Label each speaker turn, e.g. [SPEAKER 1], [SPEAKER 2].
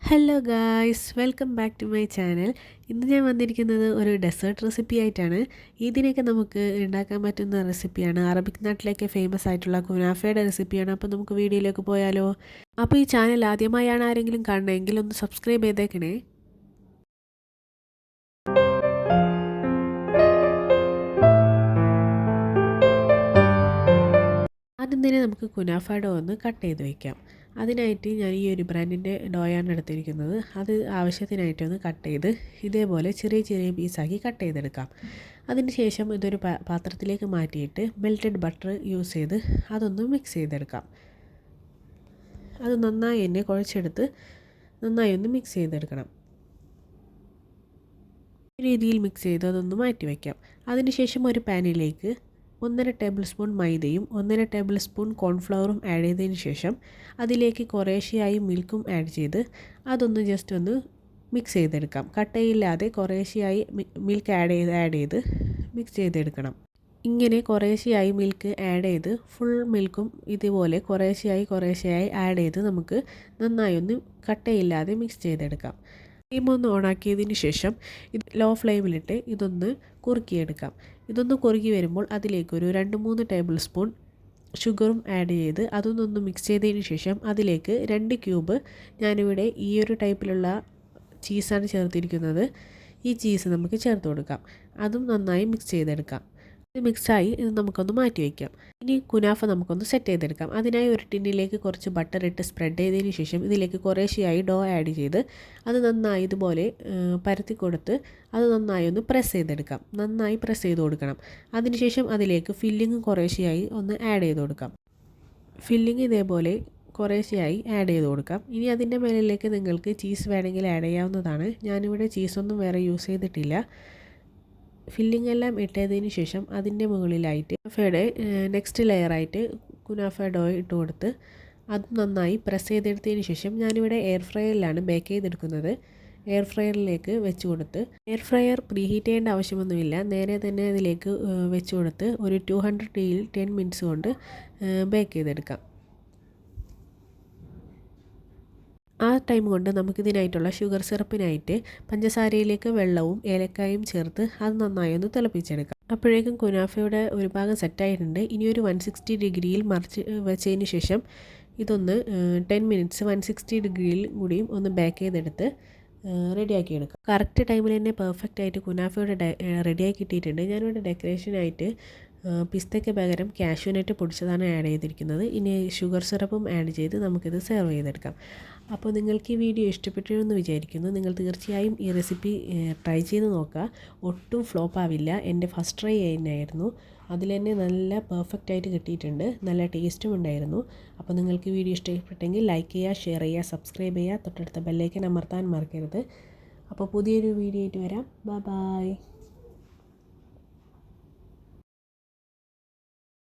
[SPEAKER 1] Hello guys, welcome back to my channel. ഇന്ന് ഞാൻ വന്നിരിക്കുന്നത് ഒരു ഡെസേർട്ട് റെസിപ്പി ആയിട്ടാണ്. ഇതിനൊക്കെ നമുക്ക് ഉണ്ടാക്കാൻ പറ്റുന്ന റെസിപ്പിയാണ്. അറബിക് നാട്ടിലേക്ക് ഫേമസ് ആയിട്ടുള്ള കുനാഫയുടെ റെസിപ്പിയാണ്. അപ്പോൾ നമുക്ക് വീഡിയോയിലേക്ക് പോയാലോ? അപ്പോൾ ഈ ചാനൽ ആദ്യമായാണ് ആരെങ്കിലും കാണണമെങ്കിൽ ഒന്ന് സബ്സ്ക്രൈബ് ചെയ്തേക്കണേ. ആദ്യം തന്നെ നമുക്ക് കുനാഫ ഡോ ഒന്ന് കട്ട് ചെയ്ത് വയ്ക്കാം. അതിനായിട്ട് ഞാൻ ഈ ഒരു ബ്രാൻഡിൻ്റെ ഡോയാണ് എടുത്തിരിക്കുന്നത്. അത് ആവശ്യത്തിനായിട്ടൊന്ന് കട്ട് ചെയ്ത് ഇതേപോലെ ചെറിയ ചെറിയ പീസാക്കി കട്ട് ചെയ്തെടുക്കാം. അതിന് ശേഷം ഇതൊരു പാത്രത്തിലേക്ക് മാറ്റിയിട്ട് മെൽറ്റഡ് ബട്ടർ യൂസ് ചെയ്ത് അതൊന്ന് മിക്സ് ചെയ്തെടുക്കാം. അത് നന്നായി തന്നെ കുഴച്ചെടുത്ത് നന്നായി ഒന്ന് മിക്സ് ചെയ്തെടുക്കണം. ഈ രീതിയിൽ മിക്സ് ചെയ്ത് അതൊന്ന് മാറ്റി വയ്ക്കാം. അതിനുശേഷം ഒരു പാനിലേക്ക് 1.5 ടേബിൾ സ്പൂൺ മൈദയും 1.5 ടേബിൾ സ്പൂൺ കോൺഫ്ലവറും ആഡ് ചെയ്തതിന് ശേഷം അതിലേക്ക് കുറേശ്ശെയായി മിൽക്കും ആഡ് ചെയ്ത് അതൊന്ന് ജസ്റ്റ് ഒന്ന് മിക്സ് ചെയ്തെടുക്കാം. കട്ടയില്ലാതെ കുറേശ്ശെയായി മിൽക്ക് ആഡ് ചെയ്ത് മിക്സ് ചെയ്തെടുക്കണം. ഇങ്ങനെ കുറേശ്ശെയായി മിൽക്ക് ആഡ് ചെയ്ത് ഫുൾ മിൽക്കും ഇതുപോലെ കുറേശ്ശെയായി ആഡ് ചെയ്ത് നമുക്ക് നന്നായി ഒന്ന് കട്ടയില്ലാതെ മിക്സ് ചെയ്തെടുക്കാം. ഫ്ലെയിം ഒന്ന് ഓണാക്കിയതിന് ശേഷം ലോ ഫ്ലെയിമിലിട്ട് ഇതൊന്ന് കുറുക്കിയെടുക്കാം. ഇതൊന്ന് കുറുകി വരുമ്പോൾ അതിലേക്കൊരു 2-3 ടേബിൾ സ്പൂൺ ഷുഗറും ആഡ് ചെയ്ത് അതൊന്നൊന്ന് മിക്സ് ചെയ്തതിന് ശേഷം അതിലേക്ക് 2 ക്യൂബ് ഞാനിവിടെ ഈ ഒരു ടൈപ്പിലുള്ള ചീസാണ് ചേർത്തിരിക്കുന്നത്. ഈ ചീസ് നമുക്ക് ചേർത്ത് കൊടുക്കാം. അതും നന്നായി മിക്സ് ചെയ്തെടുക്കാം. ഇത് മിക്സായി ഇത് നമുക്കൊന്ന് മാറ്റി വയ്ക്കാം. ഇനി കുനാഫ നമുക്കൊന്ന് സെറ്റ് ചെയ്തെടുക്കാം. അതിനായി ഒരു ടിന്നിലേക്ക് കുറച്ച് ബട്ടർ ഇട്ട് സ്പ്രെഡ് ചെയ്തതിന് ശേഷം ഇതിലേക്ക് കുറേശ്ശെയായി ഡോ ആഡ് ചെയ്ത് അത് നന്നായി ഇതുപോലെ പരത്തി കൊടുത്ത് അത് നന്നായി ഒന്ന് പ്രസ് ചെയ്തെടുക്കാം. നന്നായി പ്രസ് ചെയ്ത് കൊടുക്കണം. അതിനുശേഷം അതിലേക്ക് ഫില്ലിങ് കുറേശ്ശെയായി ഒന്ന് ആഡ് ചെയ്ത് കൊടുക്കാം. ഫില്ലിങ് ഇതേപോലെ കുറേശ്ശെയായി ആഡ് ചെയ്ത് കൊടുക്കാം. ഇനി അതിൻ്റെ മേലിലേക്ക് നിങ്ങൾക്ക് ചീസ് വേണമെങ്കിൽ ആഡ് ചെയ്യാവുന്നതാണ്. ഞാനിവിടെ ചീസൊന്നും വേറെ യൂസ് ചെയ്തിട്ടില്ല. ഫില്ലിംഗ് എല്ലാം ഇട്ടതിന് ശേഷം അതിൻ്റെ മുകളിലായിട്ട് കുനാഫയുടെ നെക്സ്റ്റ് ലെയറായിട്ട് കുനാഫ ഡോ ഇട്ട് കൊടുത്ത് അത് നന്നായി പ്രസ് ചെയ്തെടുത്തതിന് ശേഷം ഞാനിവിടെ എയർ ഫ്രയറിലാണ് ബേക്ക് ചെയ്തെടുക്കുന്നത്. എയർ ഫ്രയറിലേക്ക് വെച്ച് കൊടുത്ത് എയർ ഫ്രയർ പ്രീഹീറ്റ് ചെയ്യേണ്ട ആവശ്യമൊന്നുമില്ല. നേരെ തന്നെ അതിലേക്ക് വെച്ച് കൊടുത്ത് ഒരു 200°യിൽ 10 മിനിറ്റ്സ് കൊണ്ട് ബേക്ക് ചെയ്തെടുക്കാം. ആ ടൈം കൊണ്ട് നമുക്കിതിനായിട്ടുള്ള ഷുഗർ സിറപ്പിനായിട്ട് പഞ്ചസാരയിലേക്ക് വെള്ളവും ഏലക്കായും ചേർത്ത് അത് നന്നായി ഒന്ന് തിളപ്പിച്ചെടുക്കാം. അപ്പോഴേക്കും കുനാഫയുടെ ഒരു ഭാഗം സെറ്റായിട്ടുണ്ട്. ഇനി ഒരു 160°യിൽ മറിച്ച് വെച്ചതിന് ശേഷം ഇതൊന്ന് 10 മിനിറ്റ്സ് 160°യിൽ കൂടിയും ഒന്ന് ബേക്ക് ചെയ്തെടുത്ത് റെഡിയാക്കി എടുക്കാം. കറക്റ്റ് ടൈമിൽ തന്നെ പെർഫെക്റ്റ് ആയിട്ട് കുനാഫയുടെ റെഡിയാക്കി കിട്ടിയിട്ടുണ്ട്. ഞാനിവിടെ ഡെക്കറേഷനായിട്ട് പിസ്തയ്ക്ക് പകരം കാഷ്യൂനട്ട് പൊടിച്ചതാണ് ആഡ് ചെയ്തിരിക്കുന്നത്. ഇനി ഷുഗർ സിറപ്പും ആഡ് ചെയ്ത് നമുക്കിത് സെർവ് ചെയ്തെടുക്കാം. അപ്പോൾ നിങ്ങൾക്ക് ഈ വീഡിയോ ഇഷ്ടപ്പെട്ടു എന്ന് വിചാരിക്കുന്നു. നിങ്ങൾ തീർച്ചയായും ഈ റെസിപ്പി ട്രൈ ചെയ്ത് നോക്കുക. ഒട്ടും ഫ്ലോപ്പ് ആവില്ല. എൻ്റെ ഫസ്റ്റ് ട്രൈ തന്നെയായിരുന്നു. അതിൽ തന്നെ നല്ല പെർഫെക്റ്റ് ആയിട്ട് കിട്ടിയിട്ടുണ്ട്. നല്ല ടേസ്റ്റും ഉണ്ടായിരുന്നു. അപ്പോൾ നിങ്ങൾക്ക് വീഡിയോ ഇഷ്ടപ്പെട്ടെങ്കിൽ ലൈക്ക് ചെയ്യുക, ഷെയർ ചെയ്യുക, സബ്സ്ക്രൈബ് ചെയ്യുക, തൊട്ടടുത്ത ബെല്ലൈക്കൻ അമർത്താൻ മറക്കരുത്. അപ്പോൾ പുതിയൊരു വീഡിയോ ആയിട്ട് വരാം. ബൈ.